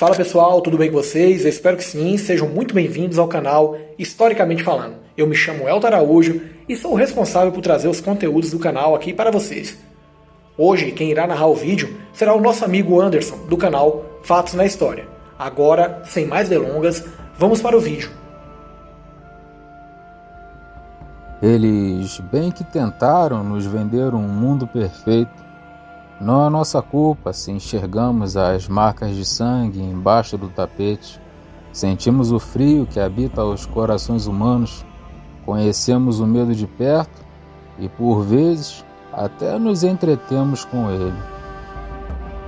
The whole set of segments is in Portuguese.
Fala pessoal, tudo bem com vocês? Eu espero que sim, sejam muito bem-vindos ao canal Historicamente Falando. Eu me chamo Elton Araújo e sou o responsável por trazer os conteúdos do canal aqui para vocês. Hoje, quem irá narrar o vídeo será o nosso amigo Anderson, do canal Fatos na História. Agora, sem mais delongas, vamos para o vídeo. Eles bem que tentaram nos vender um mundo perfeito. Não é nossa culpa se enxergamos as marcas de sangue embaixo do tapete. Sentimos o frio que habita os corações humanos. Conhecemos o medo de perto e, por vezes, até nos entretemos com ele.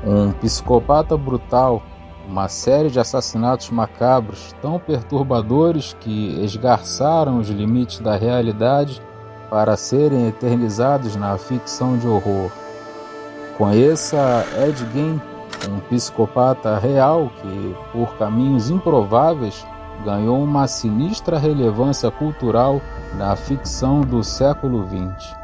Um psicopata brutal, uma série de assassinatos macabros tão perturbadores que esgarçaram os limites da realidade para serem eternizados na ficção de horror. Conheça Ed Gein, um psicopata real que, por caminhos improváveis, ganhou uma sinistra relevância cultural na ficção do século XX.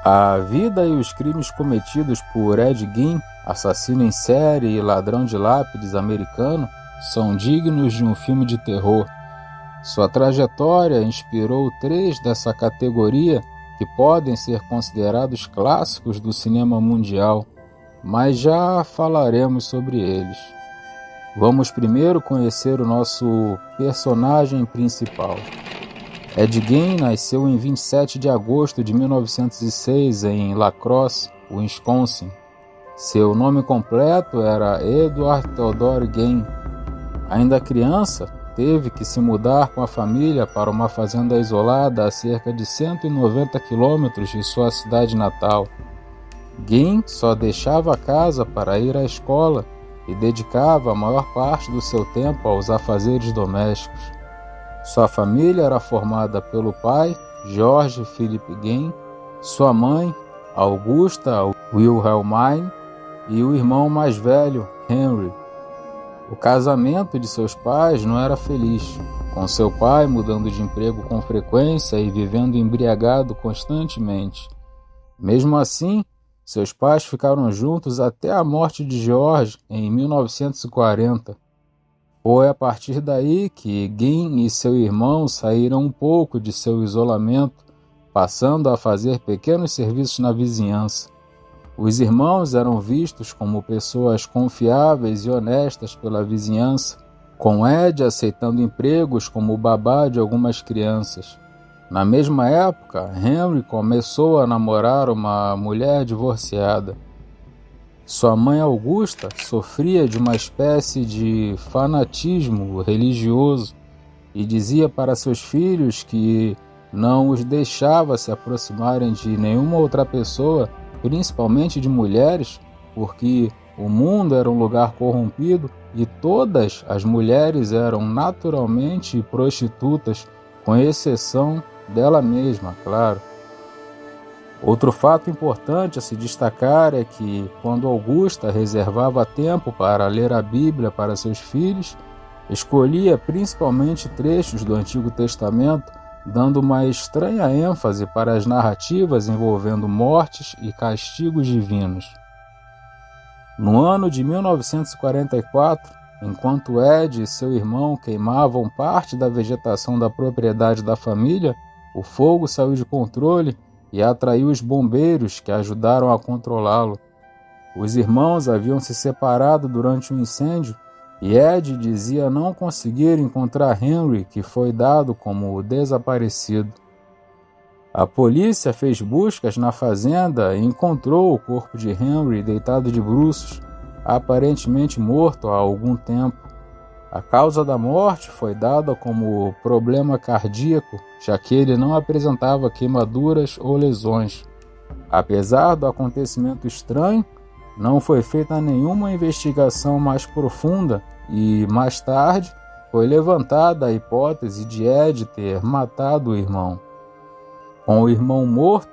A vida e os crimes cometidos por Ed Gein, assassino em série e ladrão de lápides americano, são dignos de um filme de terror. Sua trajetória inspirou 3 dessa categoria que podem ser considerados clássicos do cinema mundial, mas já falaremos sobre eles. Vamos primeiro conhecer o nosso personagem principal. Ed Gein nasceu em 27 de agosto de 1906 em La Crosse, Wisconsin. Seu nome completo era Edward Theodore Gein. Ainda criança, teve que se mudar com a família para uma fazenda isolada a cerca de 190 quilômetros de sua cidade natal. Gein só deixava a casa para ir à escola e dedicava a maior parte do seu tempo aos afazeres domésticos. Sua família era formada pelo pai, George Philip Gein, sua mãe, Augusta Wilhelmine, e o irmão mais velho, Henry. O casamento de seus pais não era feliz, com seu pai mudando de emprego com frequência e vivendo embriagado constantemente. Mesmo assim, seus pais ficaram juntos até a morte de George em 1940. Foi a partir daí que Gein e seu irmão saíram um pouco de seu isolamento, passando a fazer pequenos serviços na vizinhança. Os irmãos eram vistos como pessoas confiáveis e honestas pela vizinhança, com Ed aceitando empregos como babá de algumas crianças. Na mesma época, Henry começou a namorar uma mulher divorciada. Sua mãe Augusta sofria de uma espécie de fanatismo religioso e dizia para seus filhos que não os deixava se aproximarem de nenhuma outra pessoa, principalmente de mulheres, porque o mundo era um lugar corrompido e todas as mulheres eram naturalmente prostitutas, com exceção dela mesma, claro. Outro fato importante a se destacar é que, quando Augusta reservava tempo para ler a Bíblia para seus filhos, escolhia principalmente trechos do Antigo Testamento, dando uma estranha ênfase para as narrativas envolvendo mortes e castigos divinos. No ano de 1944, enquanto Ed e seu irmão queimavam parte da vegetação da propriedade da família, o fogo saiu de controle e atraiu os bombeiros, que ajudaram a controlá-lo. Os irmãos haviam se separado durante o incêndio e Ed dizia não conseguir encontrar Henry, que foi dado como desaparecido. A polícia fez buscas na fazenda e encontrou o corpo de Henry deitado de bruços, aparentemente morto há algum tempo. A causa da morte foi dada como problema cardíaco, já que ele não apresentava queimaduras ou lesões. Apesar do acontecimento estranho, não foi feita nenhuma investigação mais profunda e, mais tarde, foi levantada a hipótese de Ed ter matado o irmão. Com o irmão morto,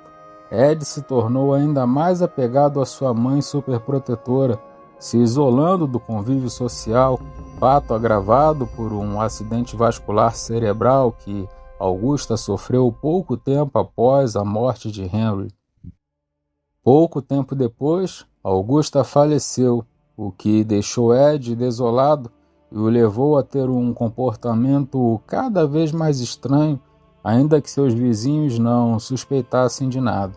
Ed se tornou ainda mais apegado à sua mãe superprotetora, se isolando do convívio social, fato agravado por um acidente vascular cerebral que Augusta sofreu pouco tempo após a morte de Henry. Pouco tempo depois, Augusta faleceu o que deixou Ed desolado e o levou a ter um comportamento cada vez mais estranho, ainda que seus vizinhos não suspeitassem de nada.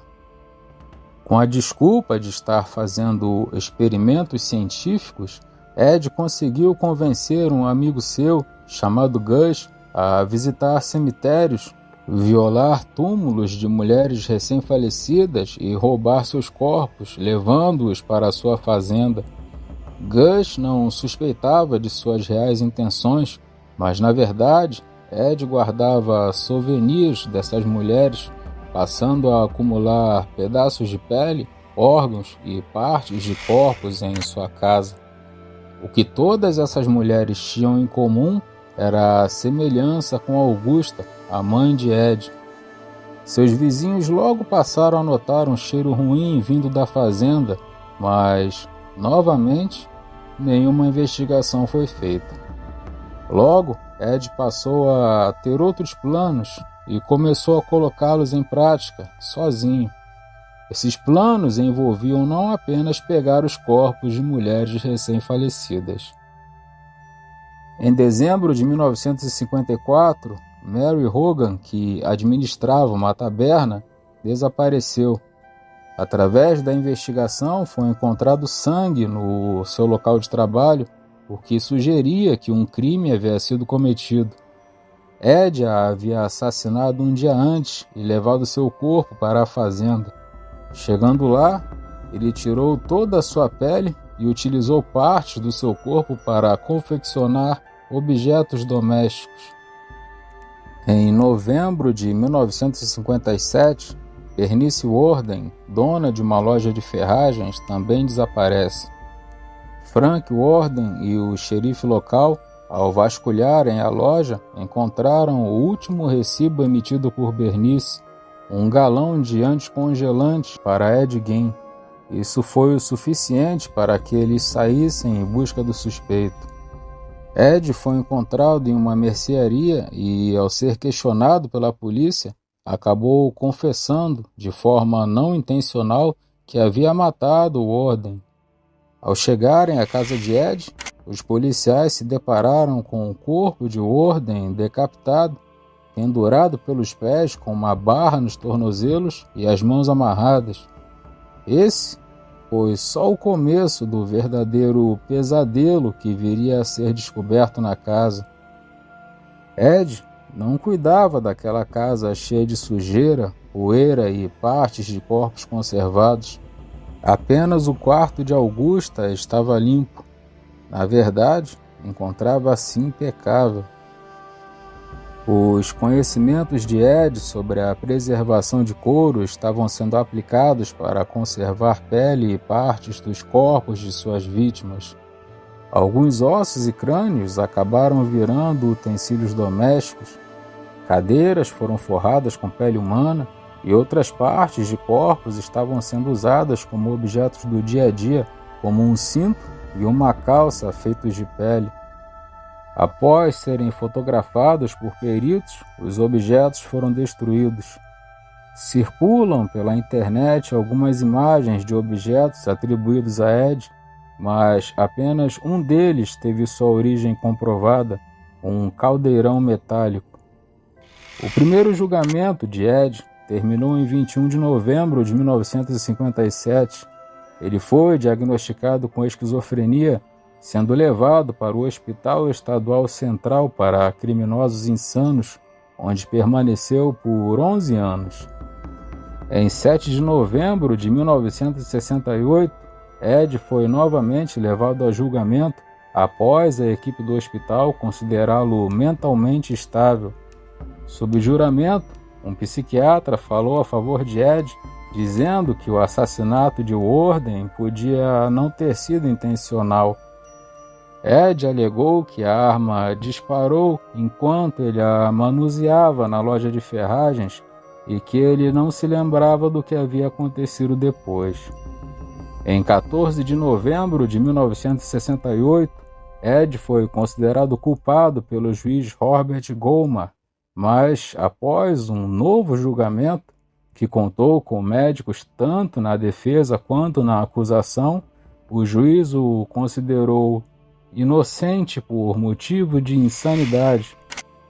Com a desculpa de estar fazendo experimentos científicos, Ed conseguiu convencer um amigo seu, chamado Gus, a visitar cemitérios, violar túmulos de mulheres recém-falecidas e roubar seus corpos, levando-os para sua fazenda. Gus não suspeitava de suas reais intenções, mas na verdade Ed guardava souvenirs dessas mulheres, passando a acumular pedaços de pele, órgãos e partes de corpos em sua casa. O que todas essas mulheres tinham em comum era a semelhança com Augusta, a mãe de Ed. Seus vizinhos logo passaram a notar um cheiro ruim vindo da fazenda, mas, novamente, nenhuma investigação foi feita. Logo, Ed passou a ter outros planos e começou a colocá-los em prática, sozinho. Esses planos envolviam não apenas pegar os corpos de mulheres recém-falecidas. Em dezembro de 1954, Mary Hogan, que administrava uma taberna, desapareceu. Através da investigação, foi encontrado sangue no seu local de trabalho, o que sugeria que um crime havia sido cometido. Ed a havia assassinado um dia antes e levado seu corpo para a fazenda. Chegando lá, ele tirou toda a sua pele e utilizou partes do seu corpo para confeccionar objetos domésticos. Em novembro de 1957, Bernice Worden, dona de uma loja de ferragens, também desaparece. Frank Worden e o xerife local, ao vasculharem a loja, encontraram o último recibo emitido por Bernice, um galão de anticongelante para Ed Gein. Isso foi o suficiente para que eles saíssem em busca do suspeito. Ed foi encontrado em uma mercearia e, ao ser questionado pela polícia, acabou confessando, de forma não intencional, que havia matado Worden. Ao chegarem à casa de Ed, os policiais se depararam com o corpo de Worden decapitado, pendurado pelos pés com uma barra nos tornozelos e as mãos amarradas. Esse foi só o começo do verdadeiro pesadelo que viria a ser descoberto na casa. Ed não cuidava daquela casa cheia de sujeira, poeira e partes de corpos conservados. Apenas o quarto de Augusta estava limpo. Na verdade, encontrava-se impecável. Os conhecimentos de Ed sobre a preservação de couro estavam sendo aplicados para conservar pele e partes dos corpos de suas vítimas. Alguns ossos e crânios acabaram virando utensílios domésticos. Cadeiras foram forradas com pele humana e outras partes de corpos estavam sendo usadas como objetos do dia a dia, como um cinto e uma calça feitos de pele. Após serem fotografados por peritos, os objetos foram destruídos. Circulam pela internet algumas imagens de objetos atribuídos a Ed, mas apenas um deles teve sua origem comprovada, um caldeirão metálico. O primeiro julgamento de Ed terminou em 21 de novembro de 1957. Ele foi diagnosticado com esquizofrenia, sendo levado para o Hospital Estadual Central para Criminosos Insanos, onde permaneceu por 11 anos. Em 7 de novembro de 1968, Ed foi novamente levado a julgamento após a equipe do hospital considerá-lo mentalmente estável. Sob juramento, um psiquiatra falou a favor de Ed, dizendo que o assassinato de Worden podia não ter sido intencional. Ed alegou que a arma disparou enquanto ele a manuseava na loja de ferragens e que ele não se lembrava do que havia acontecido depois. Em 14 de novembro de 1968, Ed foi considerado culpado pelo juiz Robert Goldman, mas após um novo julgamento, que contou com médicos tanto na defesa quanto na acusação, O juiz o considerou inocente por motivo de insanidade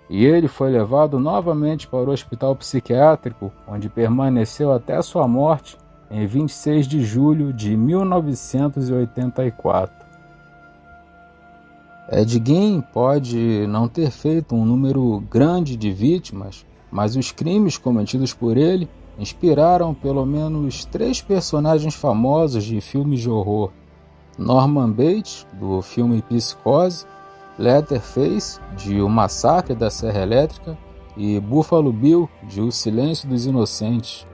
e ele foi levado novamente para o hospital psiquiátrico, onde permaneceu até sua morte em 26 de julho de 1984. Ed Gein pode não ter feito um número grande de vítimas, mas os crimes cometidos por ele inspiraram pelo menos 3 personagens famosos de filmes de horror: Norman Bates, do filme Psicose, Leatherface, de O Massacre da Serra Elétrica, e Buffalo Bill, de O Silêncio dos Inocentes.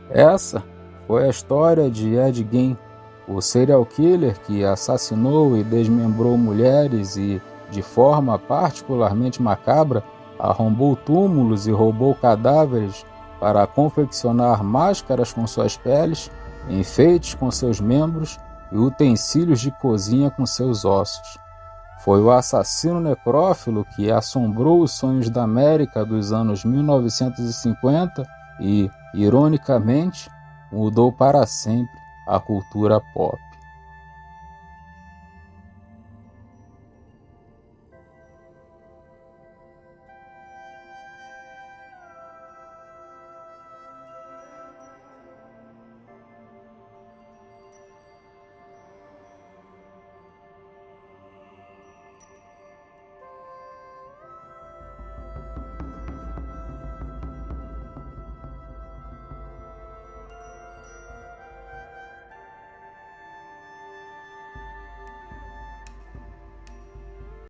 Essa foi a história de Ed Gein, o serial killer que assassinou e desmembrou mulheres e, de forma particularmente macabra, arrombou túmulos e roubou cadáveres para confeccionar máscaras com suas peles, enfeites com seus membros e utensílios de cozinha com seus ossos. Foi o assassino necrófilo que assombrou os sonhos da América dos anos 1950 e, ironicamente, mudou para sempre a cultura pop.